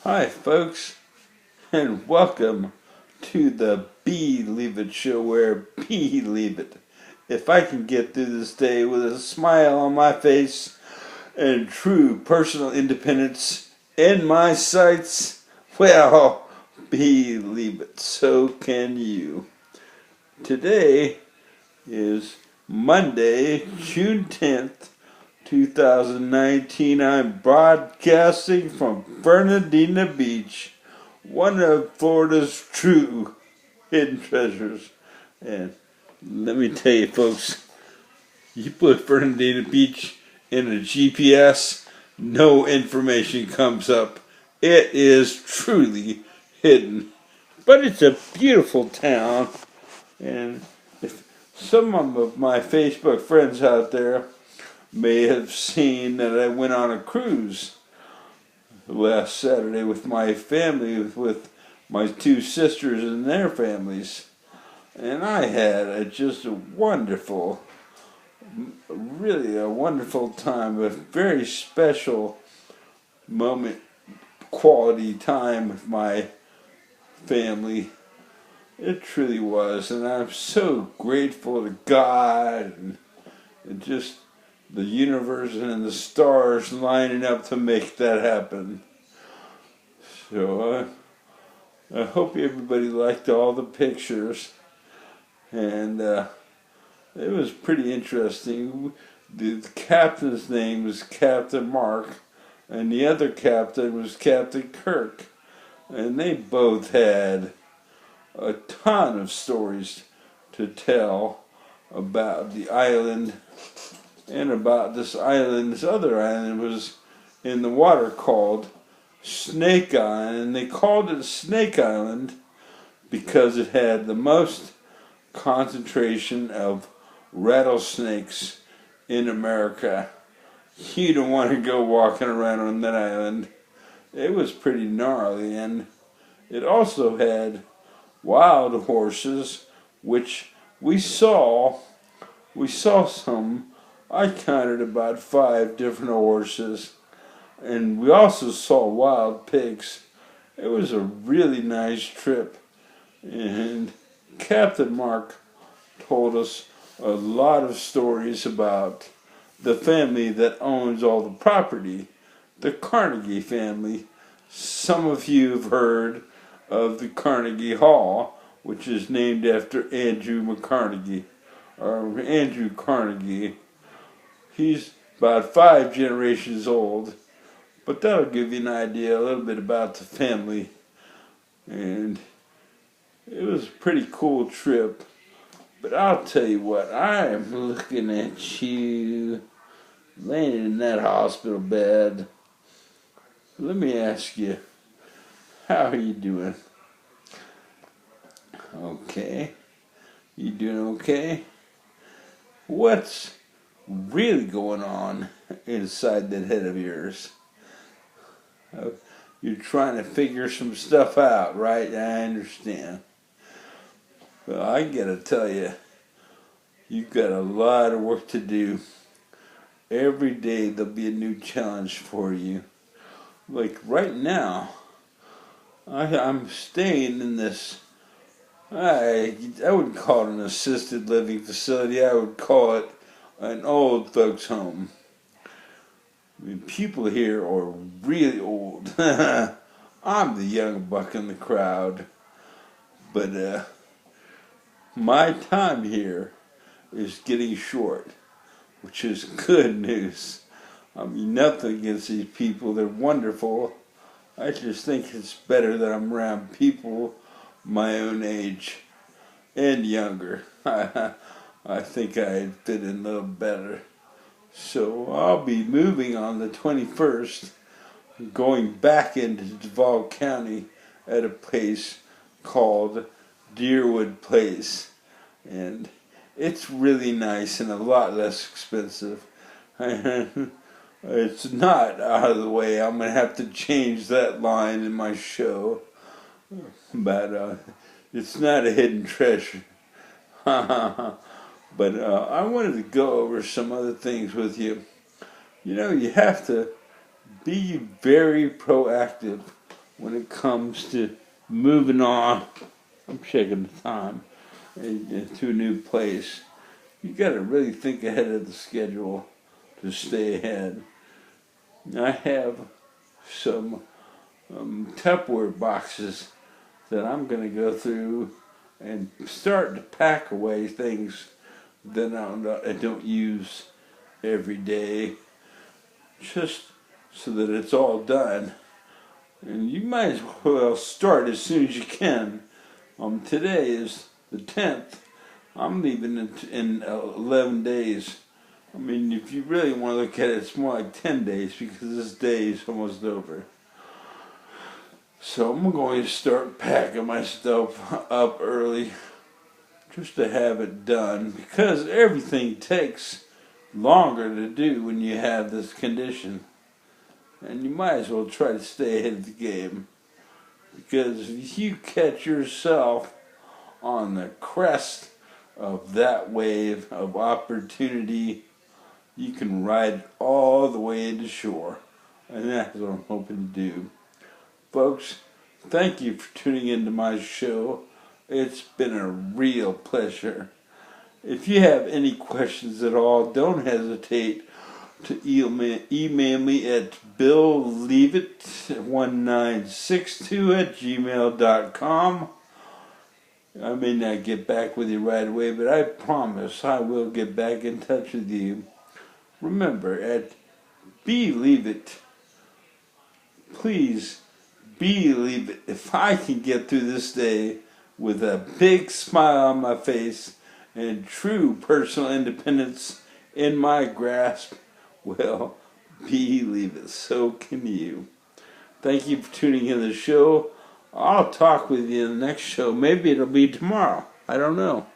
Hi, folks, and welcome to the B-Leav-itt show where B-Leav-it. If I can get through this day with a smile on my face and true personal independence in my sights, well, B-Leav-it, so can you. Today is Monday, June 10th, 2019. I'm broadcasting from Fernandina Beach, one of Florida's true hidden treasures. And let me tell you, folks, you put Fernandina Beach in a GPS, no information comes up. It is truly hidden. But it's a beautiful town. And if some of my Facebook friends out there may have seen that I went on a cruise last Saturday with my family, with my two sisters and their families. And I had just a wonderful, really a wonderful time, a very special moment, quality time with my family. It truly was, and I'm so grateful to God and just the universe and the stars lining up to make that happen. So I hope everybody liked all the pictures, and it was pretty interesting. The captain's name was Captain Mark, and the other captain was Captain Kirk, and they both had a ton of stories to tell about the island and about this island. This other island was in the water called Snake Island, and they called it Snake Island because it had the most concentration of rattlesnakes in America. You don't want to go walking around on that island. It was pretty gnarly, and it also had wild horses, which we saw some. I counted about 5 different horses, and we also saw wild pigs. It was a really nice trip, and Captain Mark told us a lot of stories about the family that owns all the property, the Carnegie family. Some of you have heard of the Carnegie Hall, which is named after Andrew Carnegie. He's about 5 generations old, but that'll give you an idea, a little bit about the family. And it was a pretty cool trip. But I'll tell you what, I am looking at you laying in that hospital bed. Let me ask you, how are you doing? Okay. You doing okay? What's really going on inside that head of yours? You're trying to figure some stuff out, right? I understand. Well, I gotta tell you, you've got a lot of work to do. Every day there'll be a new challenge for you. Like right now, I'm staying in this, I wouldn't call it an assisted living facility, I would call it an old folks home. I mean, people here are really old. I'm the young buck in the crowd. But my time here is getting short, which is good news. I mean, nothing against these people. They're wonderful. I just think it's better that I'm around people my own age and younger. I think I'd fit in a little better. So I'll be moving on the 21st, going back into Duval County at a place called Deerwood Place. And it's really nice and a lot less expensive. It's not out of the way. I'm going to have to change that line in my show. But it's not a hidden treasure. But I wanted to go over some other things with you. You know, you have to be very proactive when it comes to moving on. I'm checking the time to a new place. You got to really think ahead of the schedule to stay ahead. I have some Tupperware boxes that I'm going to go through and start to pack away things that I don't use every day, just so that it's all done. And you might as well start as soon as you can. Today is the 10th. I'm leaving in 11 days. I mean, if you really want to look at it, it's more like 10 days because this day is almost over. So I'm going to start packing my stuff up early just to have it done, because everything takes longer to do when you have this condition. And you might as well try to stay ahead of the game, because if you catch yourself on the crest of that wave of opportunity, you can ride it all the way to shore. And that's what I'm hoping to do. Folks, thank you for tuning into my show. It's been a real pleasure. If you have any questions at all, don't hesitate to email me at B-Leav-itt1962@gmail.com. I may not get back with you right away, but I promise I will get back in touch with you. Remember, at B-Leav-itt, please believe it. If I can get through this day with a big smile on my face and true personal independence in my grasp, well, believe it. So can you. Thank you for tuning in the show. I'll talk with you in the next show. Maybe it'll be tomorrow. I don't know.